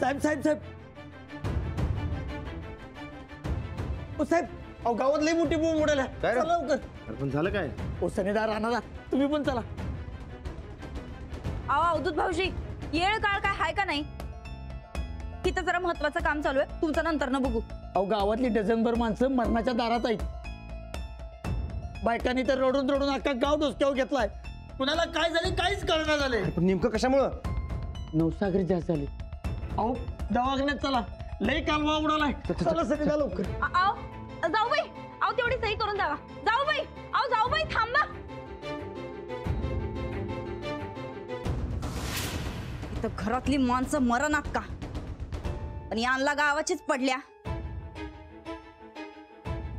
साहेब साहेब साहेब ओ साहेब, अहो गावात लई मोठी बोंब उडाल्या. चला लवकर. पण झालं काय? ओ सनेदार राहणार, तुम्ही पण चला. अहो अवधूत भाऊजी, येळ काळ काय हाय का नाही? इथं जरा महत्वाचं काम चालू आहे, तुमचं नंतर न बघू. अहो गावातली डझनभर माणसं मरणाच्या दारात आहेत. बायकांनी तर रडून रडून अख्खा गाव डोसक्यावर घेतलाय. कुणाला काय झाले काहीच कळना झाले. पण नेमकं कशामुळं? नवसागरी जास्त झाली. अहो दवाखान्यात चला, लई कालवा उडालाय. चला सनेदा लवकर. अहो जाऊ बाई, अहो तेवढी सही करून द्यावा. जाऊ बाई, अहो जाऊ बाई थांबा. इथं घरातली माणसं मरणात का, आणि आणला गावाचीच पडल्या.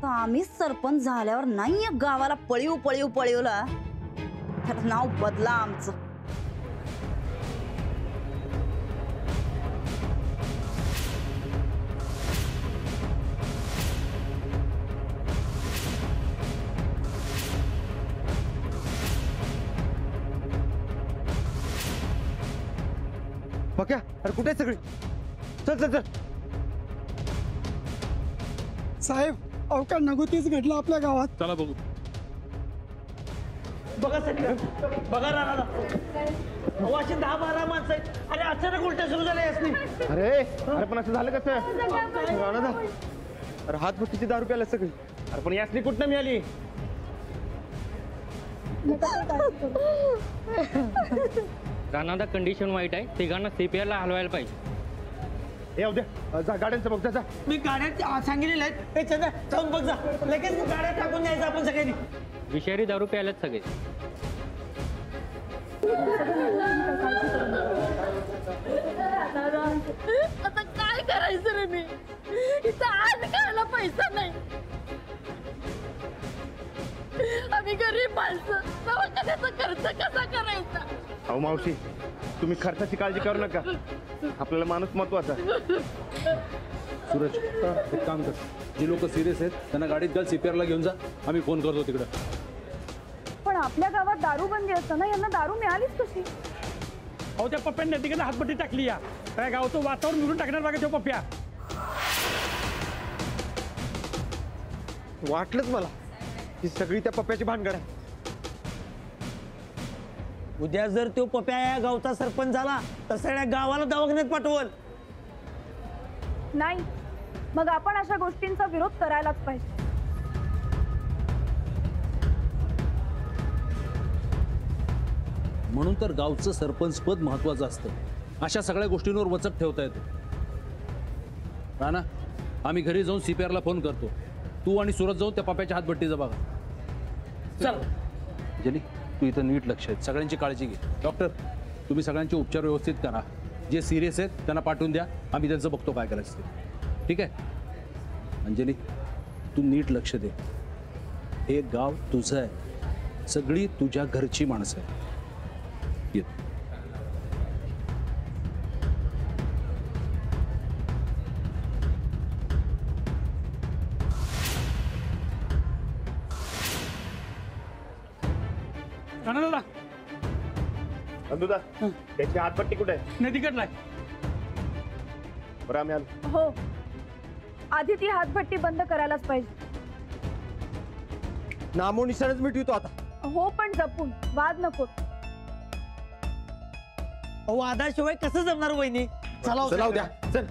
तर आम्ही सरपंच झाल्यावर नाही गावाला पळीव पळीव पळीवला तर नाव बदला आमचं. बघा, अरे कुठे आहे सगळी? चल चल चल. साहेब, अहो का नको तीच घडलं आपल्या गावात. चला बघू. बघा सनेदा, बघा राहणार. अहो अशी 10-12 माणसं आहेत आणि अचानक उलट्या सुरू झाल्या यासनी. अरे अरे पण असं झालं कसं? राणा, अरे हात भट्टीची दारू प्यायला सगळी. अरे पण यासनी कुठनं मिळाली? राणादा कंडिशन वाईट आहे, तिघांना CPR ला हलवायला पाहिजे. हे उद्या जा, गाड्यांचं बघ जा. मी गाड्या सांगितलेल्या आहेत. ए चंद्रा, जाऊन बघ जा. लगेच गाड्या टाकून द्यायचं आपण सगळ्यांनी. विषारी दारू प्यायलाच सगळे. आता काय करायचं रे मी? इथं आज खायला पैसा नाही. आम्ही गरीब माणसं, दवाखान्याचा खर्च कसा करायचा? अहो मावशी, तुम्ही खर्चाची काळजी करू नका. आपल्याला माणूस महत्वाचा. सूरज, एक काम कर, जी लोक सिरियस आहेत त्यांना गाडीत घाल, CPR ला घेऊन जा. आम्ही फोन करतो तिकडं. पण आपल्या गावात दारूबंदी असताना यांना दारू मिळालीच कशी? अहो त्या पप्प्याने तिकडे हातपट्टी टाकली या. काय गावचं वातावरण मिळून टाकणार बघा तो पप्प्या. वाटलंच मला ही सगळी त्या पप्प्याची भानगड आहे. उद्या जर तो पप्या या गावचा सरपंच झाला तर सगळ्या गावाला दवाखान्यात पाठवल. नाही, मग आपण अशा गोष्टींचा विरोध करायलाच पाहिजे. म्हणून तर गावचं सरपंच पद महत्वाचं असतं. अशा सगळ्या गोष्टींवर वचक ठेवता येतो. राणा, आम्ही घरी जाऊन CPR ला फोन करतो. तू आणि सूरज जाऊन त्या पप्याच्या हातभट्टीचा बघा. चल जेली, तू इथं नीट लक्ष आहे, सगळ्यांची काळजी घे. डॉक्टर, तुम्ही सगळ्यांचे उपचार व्यवस्थित करा. जे सिरियस आहेत त्यांना पाठवून द्या, आम्ही त्यांचं बघतो काय करायचं ते. ठीक आहे? अंजली, तू नीट लक्ष दे. हे गाव तुझं आहे, सगळी तुझ्या घरची माणसं आहे. ये. दादा, बंधुदा, त्याची हातपट्टी कुठे आहे? नदीकडलाय. बरं आम्ही आलो. हो, आधी ती हातभट्टी बंद करायलाच पाहिजे. नामो निशाणच मिटवितो आता. हो, पण जपून, वाद नको. वादाशिवाय कसं जमणार वहिनी? चला चला उद्या चल.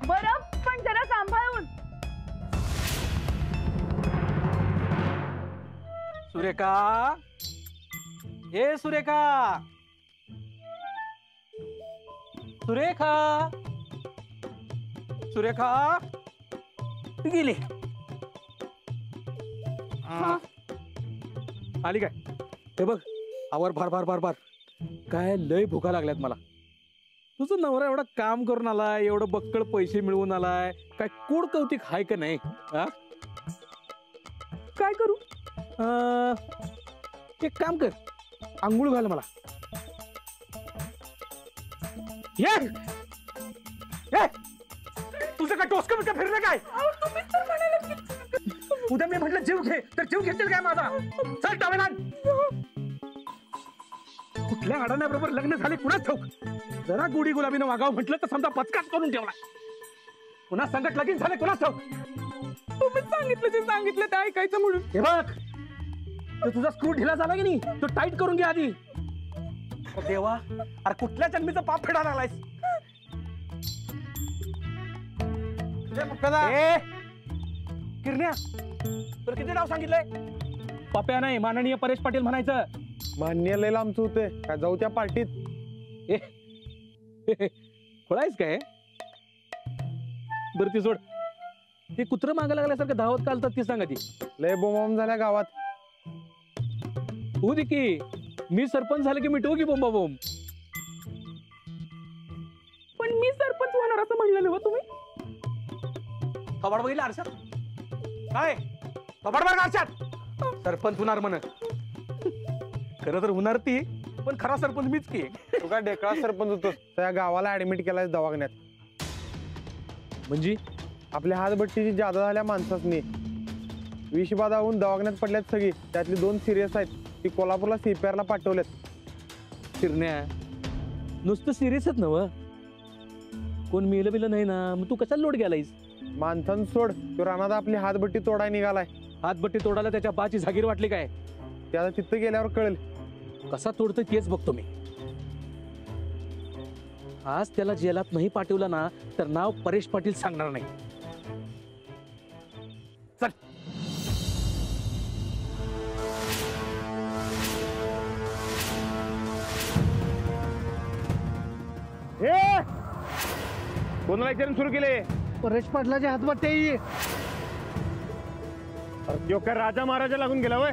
बरं, पण जरा सांभाळून. सुरेखा, हे सुरेखा, सुरेखा, सुरेखा गेली. आली काय? हे बघ, आवर भार भार भार भार. काय लय भुका लागल्यात मला. तुझं नवरा एवढं काम करून आलाय, एवढं बक्कळ पैसे मिळवून आलाय, काय कोड कौतिक हाय का नाही? काय करू? एक काम कर, आंघोळ घाल मला. ये ए, तुझं काय टोचकं बिटकं फिरलं काय? उद्या मी म्हटलं जीव घे तर जीव घेतील काय माझा? चल टावेला. कुठल्या अडाण्याबरोबर लग्न झाले कुणाच ठाऊक. जरा गोडी गुलाबीनं वागावं म्हटलं तर समजा पचकाच करून ठेवला. पुन्हा संकट लगीन झाले कुणाच ठाऊक. तुम्ही सांगितलं जे सांगितलं ते ऐकायचं म्हणून. हे बघ, तो तुझा स्क्रू ढिला झाला की नाही तो टाईट करून घे आधी. देवा, अरे कुठल्या जन्मीचं पाप फेडायला लागलायस? किरण्या, तुला किती नाव सांगितलंय? पप्या नाही, माननीय परेश पाटील म्हणायचं. मान्य लय लांबचं होते काय, जाऊ त्या पार्टीत. खोळायच काय? बरं ती सोड. ते कुत्र मागा लागल्यासारखं धावत चालतात ती सांगा ती. लय बोंबाबोंब झाल्या गावात. होऊ दे की, मी सरपंच झाले की मिटवू की बोंबा बोंब. पण मी सरपंच होणार असं म्हणलेलं हो तुम्ही. थोबाड बघितलं आरशात काय? थोबाड बघ आरशात. सरपंच होणार म्हण. खरं तर होणार ती, पण खरा सरपंच मीच की. तू काय डेकळा सरपंच होतोस, त्या गावाला ऍडमिट केलाय दवाखान्यात. म्हणजे आपल्या हातभट्टीची जादा झाल्या माणसासनी. विषबाधा होऊन दवाखान्यात पडल्यात सगळी. त्यातली 2 सिरियस आहेत. ती कोल्हापूरला CPR ला पाठवलेत. शिरण्या, नुसतं सिरियसच नव. कोण मेलं बिलं नाही ना, मग तू कशाला लोट गेलायस? माणसानं सोड, तो रानादा आपली हातभट्टी तोडाय निघालाय. हातबट्टी तोडायला त्याच्या बाची जागीर वाटली काय? त्याला तिथं गेल्यावर कळेल. कसा तोडतोय तेच बघतो मी. आज त्याला जेलात नाही पाठवलं ना तर नाव परेश पाटील सांगणार नाही. चल. कोणाला विचारून सुरू केले? परेश पाटलाच्या हातबट्टी. अरे त्यो काय राजा महाराजा लागून गेला वय?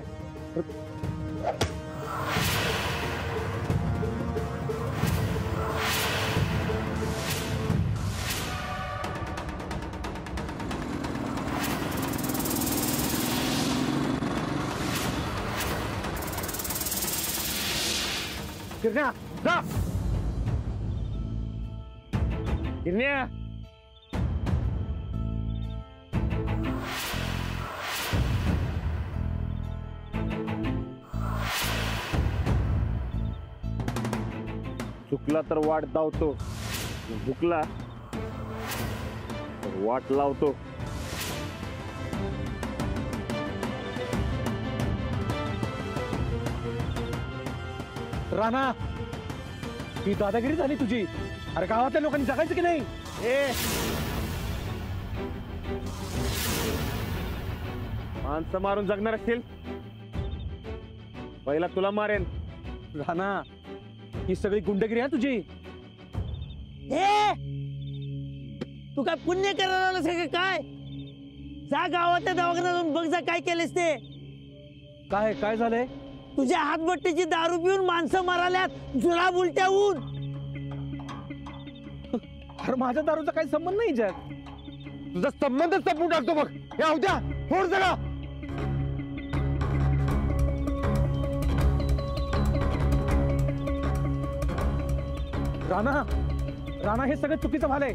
किरण्या, जा. किरण्या, चुकला तर वाट धावतो, झुकला तर वाट लावतो. राणा, ही दादागिरी झाली तुझी. अरे गावातल्या लोकांनी जगायचं की नाही? माणसं मारून जगणार असतील, पहिला तुला मारेन. राणा, ही सगळी गुंडगिरी आहे तुझी. तू काय पुण्य करायला आलास का काय? जा गावाच्या दवाखान्यात बघ, जा काय केलेस ते. काय काय झालंय? तुझ्या हातबट्टीची दारू पिऊन माणसं मराल्यात, जुळा बुलट्या होऊन. अरे माझ्या दारूचा काही संबंध नाही जग. तुझा संबंधच संपून टाकतो बघ. या उद्या फोड सगळा. राणा, राणा, हे सगळं चुकीचं झालंय.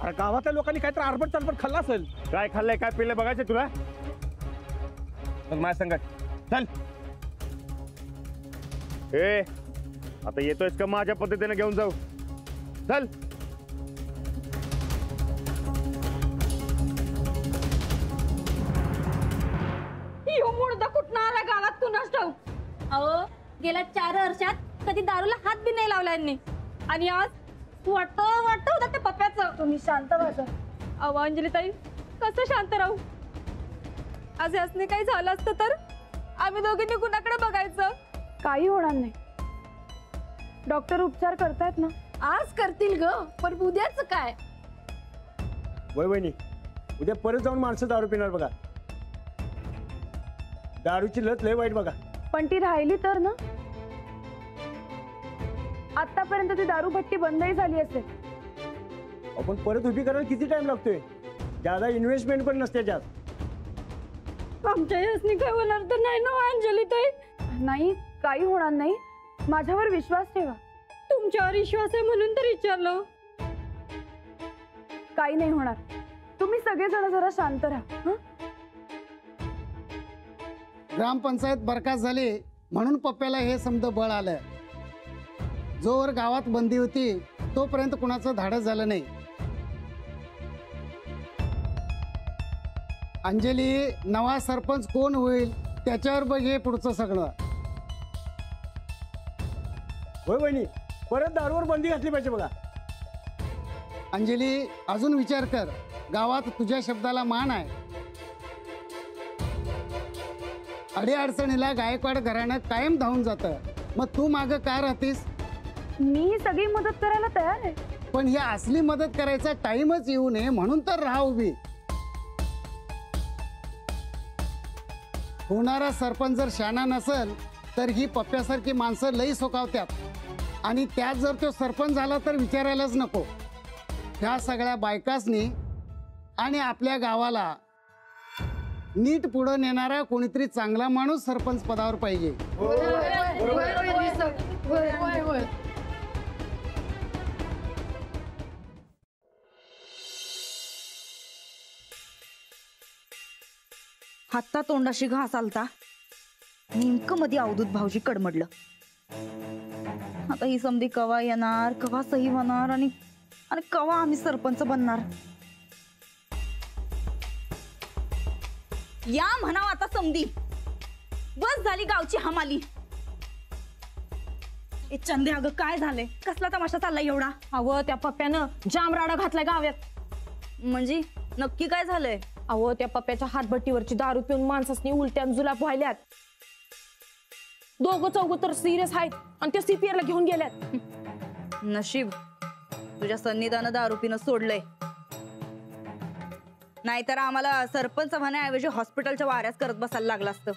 अरे गावातल्या लोकांनी काहीतरी आरबट चालबट खाल्ला असेल. काय खाल्लंय काय पिल्लंय बघायचं तुला? मग माझ्या संगत चल. आता येतोयस का माझ्या पद्धतीने घेऊन जाऊ? चल. यो मुर्दा कुठं आला गावात कुणास ठाऊक. अहो, गेल्या 4 वर्षात कधी दारूला हात बी नाही लावला यांनी. आणि आज वाटतं होतं त्या पप्प्याचं. तुम्ही शांत बसा. अहो अंजलीताई, कसं शांत राहू? आज यासने काही झालं असतं तर आम्ही दोघींनी कुणाकडे बघायचं? काही होणार नाही. डॉक्टर उपचार करतायत ना. आज करतील ग, पण उद्याच काय? वहिनी, उद्या परत जाऊन माणसं दारू पिणार बघा. दारूची लत लय वाईट बघा. पण ती राहिली तर ना. आतापर्यंत ती दारूभट्टी बंदही झाली असेल. आपण परत उभी करायला किती टाइम लागतोय? ज्यादा इन्व्हेस्टमेंट पण नसते त्यात. आमच्या यासने काय होणार तर नाही ना अंजलीताई? नाही, काही होणार नाही. माझ्यावर विश्वास ठेवा. तुमच्यावर विश्वास आहे म्हणून तर विचारलं. काही नाही होणार. तुम्ही सगळेजण जरा शांत राहा. हं? ग्रामपंचायत बरखास्त झाली म्हणून पप्प्याला हे समज बळ आलं. जोवर गावात बंदी होती तोपर्यंत कुणाचं धाडस झालं नाही. अंजली, नवा सरपंच कोण होईल त्याच्यावर बघ हे पुढचं सगळं. होय वहिनी, परत दारूवर बंदी घातली पाहिजे बघा. अंजली, अजून विचार कर. गावात तुझ्या शब्दाला मान आहे. अडीअडचणीला गायकवाड घराणं कायम धावून जातं. मग तू मागं का राहतीस? मी ही सगळी मदत करायला तयार आहे. पण ही असली मदत करायचा टाइमच येऊ नये म्हणून तर राहा उभी. होणारा सरपंच जर शाना नसेल तर ही पप्प्यासारखी माणसं लई सोकावत्यात. आणि त्यात जर तो सरपंच झाला तर विचारायलाच नको. ह्या सगळ्या बायकासनी आणि आपल्या गावाला नीट पुढं नेणारा कोणीतरी चांगला माणूस सरपंच पदावर पाहिजे. हाता तोंडाशी घास आलता. नेमकं मध्ये अवधूत भाऊजी कडमडलं. आता ही समधी कवा येणार, कवा सही होणार आणि कवा आम्ही सरपंच बनणार. या म्हणाव आता समधी. बस झाली गावची हमाली. ए चंदे, अगं काय झालंय? कसला तमाशा चाललाय एवढा? अहो त्या पप्प्यानं जाम राडा घातलाय गावात. म्हणजे नक्की काय झालंय? अहो त्या पप्प्याच्या हातभट्टीवरची दारू पिऊन माणसासनी उलट्या जुलाब व्हायल्यात. दोघं चौघं तर सिरियस आहेत आणि त्या CPR ला घेऊन गेल्यात. नशीब तुझ्या सन्निधानं दारू पिणं सोडलंय. नाहीतर आम्हाला सरपंच म्हणण्याऐवजी हॉस्पिटलच्या वाऱ्याच करत बसायला लागलं असतं.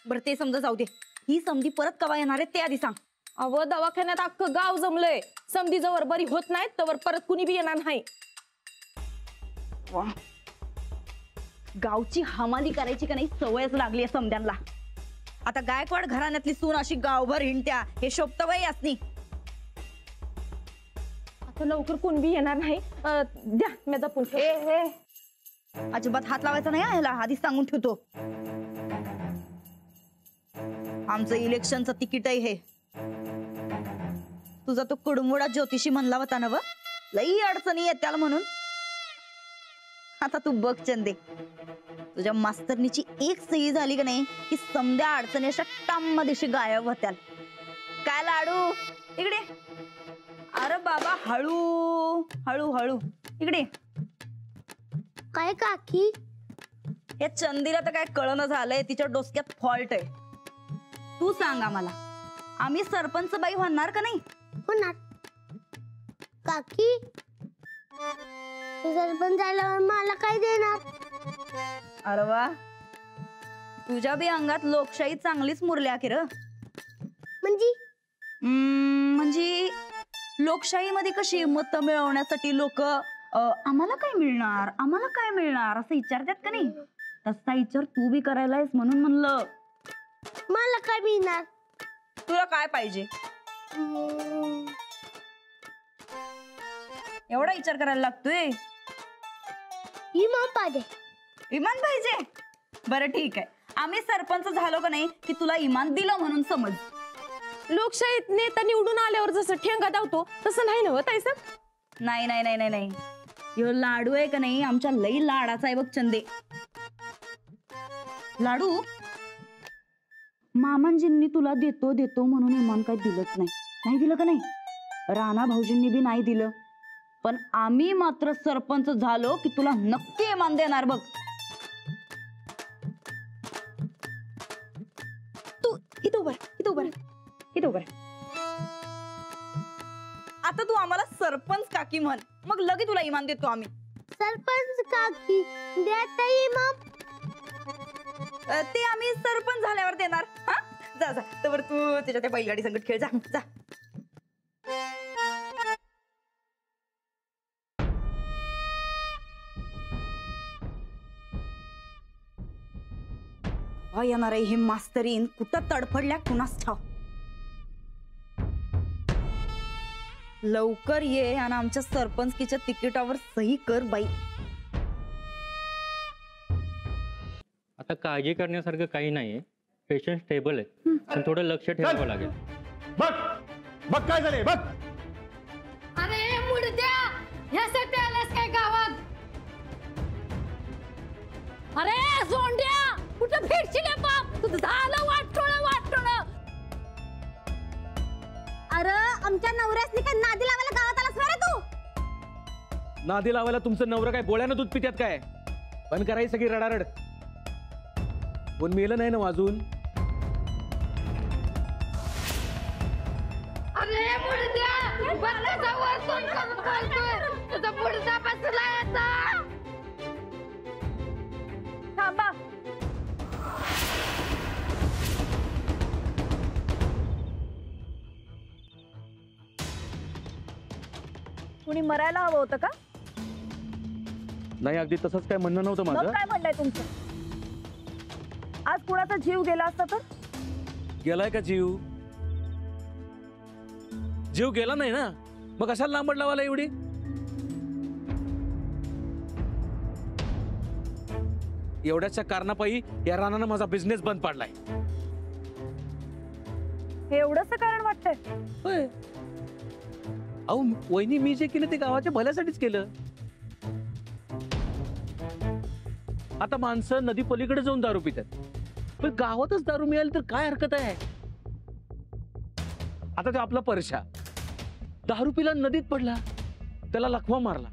बरं ते समजा जाऊ दे. ही समधी परत कवा येणार आहे ते आधी सांग. अहो दवाखान्यात अख्खं गाव जमलंय. समधी जवळ बरी होत नाही तवर परत कुणी बी येणार नाही. गावची हमाली करायची का नाही सवयच लागली आहे समद्यांना. आता गायकवाड घराण्यातली सून अशी गावभर हिंडत्या हे शोभतवय असनी. आता लवकर कुणी बी येणार नाही. द्या मी जपून ठेव. अजिबात हात लावायचा नाही ह्याला, आधीच सांगून ठेवतो. आमचं इलेक्शनचं तिकीट आहे हे. तुझा तो कुडमुडा ज्योतिषी म्हणला होता ना व, लई अडचणी येत त्याला म्हणून. आता तू बघ चंदे, तुझ्या मास्तरनीची एक सही झाली का नाही की समध्या अडचणी अशा टाम्मा दिवशी गायब होत्याल. काय लाडू इकडे? अरे बाबा हळू हळू हळू इकडे. काय काकी? या चंदीला तर काय कळणं झालंय, तिच्या डोसक्यात फॉल्ट आहे. तू सांग आम्हाला, आम्ही सरपंच बाई होणार का नाही? होणार. काकी सरपंच झाल्यावर मला काय देणार? अरे वा, तुझ्या बी अंगात लोकशाही चांगलीच मुरली अखेर. म्हणजे लोकशाहीमध्ये कशी मतं मिळवण्यासाठी लोक आम्हाला काय मिळणार, आम्हाला काय मिळणार असं विचारतात का नाही, तसा विचार तू बी करायलायस म्हणून म्हणलं. मला काय मिळणार? तुला काय पाहिजे? एवढा विचार करायला लागतोय? इमान पाहिजे. इमान पाहिजे? बरं ठीक आहे, आम्ही सरपंच झालो का नाही की तुला इमान दिलं म्हणून समज. लोकशाहीत नेता निवडून आल्यावर जसं ठेंगा धावतो तसं नाही ना ताई साहेब? नाही नाही नाही नाही नाही, ह्यो लाडू आहे का नाही आमच्या लई लाडाचा आहे बघ चंदे. लाडू, मामांजींनी तुला देतो देतो म्हणून इमान काय दिलंच नाही. नाही दिलं का नाही? राणा भाऊजींनी बी नाही दिलं. पण आम्ही मात्र सरपंच झालो की तुला नक्की इमान देणार बघ. तू इथं उभं इथं उभं. आता तू आम्हाला सरपंच काकी म्हण, मग लगे तुला इमान देतो आम्ही. सरपंच काकी देता इमान? ते आम्ही सरपंच झाल्यावर देणार. हा जा जा, तर तू त्याच्या त्या बैलगाडी संकट खेळ जा जा. केव्हा येणार आहे हे मास्तरीन, कुठं तडफडल्या कुणास ठाव. लवकर ये आणि आमच्या सरपंचकीच्या तिकिटावर सही कर बाई. आता काळजी करण्यासारखं काही नाहीये, पेशंट स्टेबल आहे, पण थोडं लक्ष ठेवावं लागेल. बघ बघ काय झाले बघ. अरे मुडद्या, ह्यासाठी आलास काय गावात? अरे सोंड्या, कुठं भेटशील बाप? तुझं झालं वाटोळं वाटोळं. अरे आमच्या नवऱ्यासनी काय नादी लावायला गावात आलास रे तू? नादी लावायला तुमचं नवरं काय बोळ्यानं दूध पित्यात काय? पण करायची सगळी रडारड. कोण मेलं नाही ना वाजून? अरे मुडद्या, बंदाचा वर तोंड करून बोलतोय. तुझा मुडदा बसला आता. थांबा. कुणी मरायला हवं होतं का? नाही, अगदी तसंच काय म्हणणं नव्हतं मग माझं. काय म्हणलंय तुमचं? आज कुणाचा जीव गेला असता तर? गेलाय का जीव? जीव गेला नाही ना, मग कशाला लांबड लावायला एवढी? एवढ्याच्या कारणापायी या रानानं माझा बिझनेस बंद पाडलाय. हे एवढंच कारण वाटतंय? होय. अहो वहिनी, मी जे केलं ते गावाच्या भल्यासाठीच केलं. आता माणसं नदी पलीकडे जाऊन दारू पितात, पण गावातच दारू मिळाली तर काय हरकत आहे? आता तो आपला परशा दारू पिला, नदीत पडला, त्याला लखवा मारला.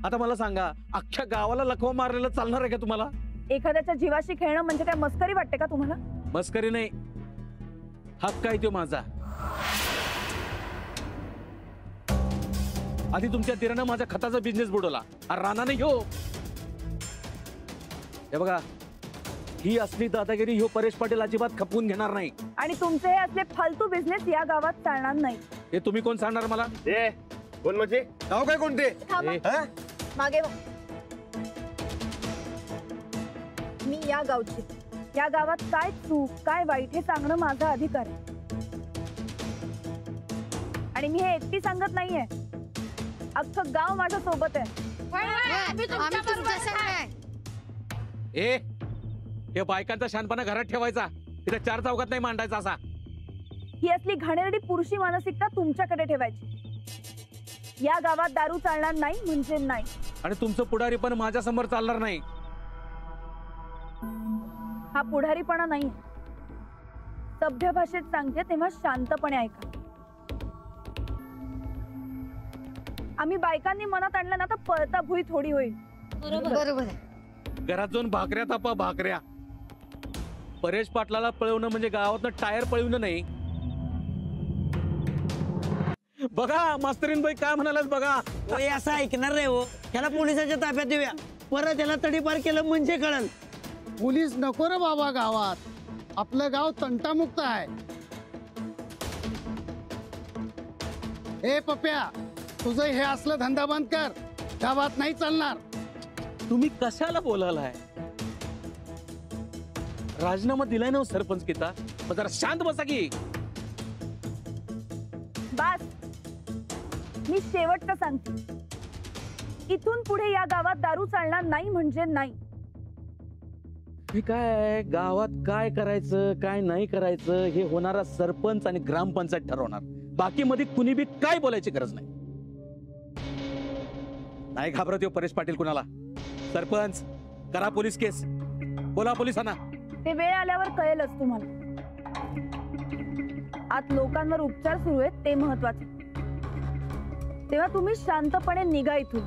आता मला सांगा, अख्ख्या गावाला लखवा मारलेलं चालणार आहे का तुम्हाला? एखाद्याच्या जीवाशी खेळणं म्हणजे काय मस्करी वाटते का तुम्हाला? मस्करी नाही, हक्क आहे तो माझा. आधी तुमच्या दिरानं माझ्या खताचा बिझनेस बुडवला, आणि रानाने ह्यो. हे बघा, ही असली दादागिरी ह्यो परेश पाटील अजिबात खपवून घेणार नाही. आणि तुमचे हे असले फालतू बिझनेस या गावात चालणार नाही. हे तुम्ही कोण सांगणार मला? कोण म्हणजे नाव काय कोणते? मागे वा. मी या गावची, या गावात काय चूक काय वाईट हे सांगणं माझा अधिकार आहे. आणि मी हे एकटी सांगत नाहीये, अख्खं गाव माझ्या सोबत आहे. हे बायकांचा शानपणा घरात ठेवायचा, इथे चार चौकात नाही मांडायचा असा. ही असली घाणेरडी पुरुषी मानसिकता तुमच्याकडे ठेवायची. या गावात दारू चालणार नाही म्हणजे नाही. आणि तुमचं पुढारी पण माझ्या समोर चालणार नाही. हा पुढारीपणा नाही, सभ्य भाषेत सांगते तेव्हा शांतपणे ऐका. आम्ही बायकांनी मनात आणलं ना तर पळता भुई थोडी होईल. बरोबर. घरात जाऊन भाकऱ्या तापा, भाकऱ्या. परेश पाटलाला पळवणं म्हणजे गावातनं टायर पळवणं नाही. बघा मास्तरीन बाई काय म्हणालास बघा. असं ऐकणार रे हो. त्याला पोलिसाच्या ताब्यात देऊया, परत त्याला तडीपार केलं म्हणजे कळल. पोलीस नको रे बाबा गावात, आपलं गाव तंटामुक्त आहे. ए पप्या, तुझं हे असलं धंदा बंद कर, गावात नाही चालणार. तुम्ही कशाला बोलालाय? राजीनामा दिलाय ना सरपंच किता, जरा शांत बसा की. बस, मी शेवटचं सांगते, इथून पुढे या गावात दारू चालणार नाही म्हणजे नाही. हे काय गावात काय करायचं काय नाही करायचं हे होणारा सरपंच आणि ग्रामपंचायत ठरवणार. बाकी मध्ये कुणी बी काय बोलायची गरज नाही. नाही घाबरत हो परेश पाटील कुणाला. सरपंच करा पोलीस केस, बोला पोलिसांना. ते वेळ आल्यावर कळेलच तुम्हाला. आत लोकांवर उपचार सुरू आहेत ते महत्वाचे. तेव्हा तुम्ही शांतपणे निघा इथून.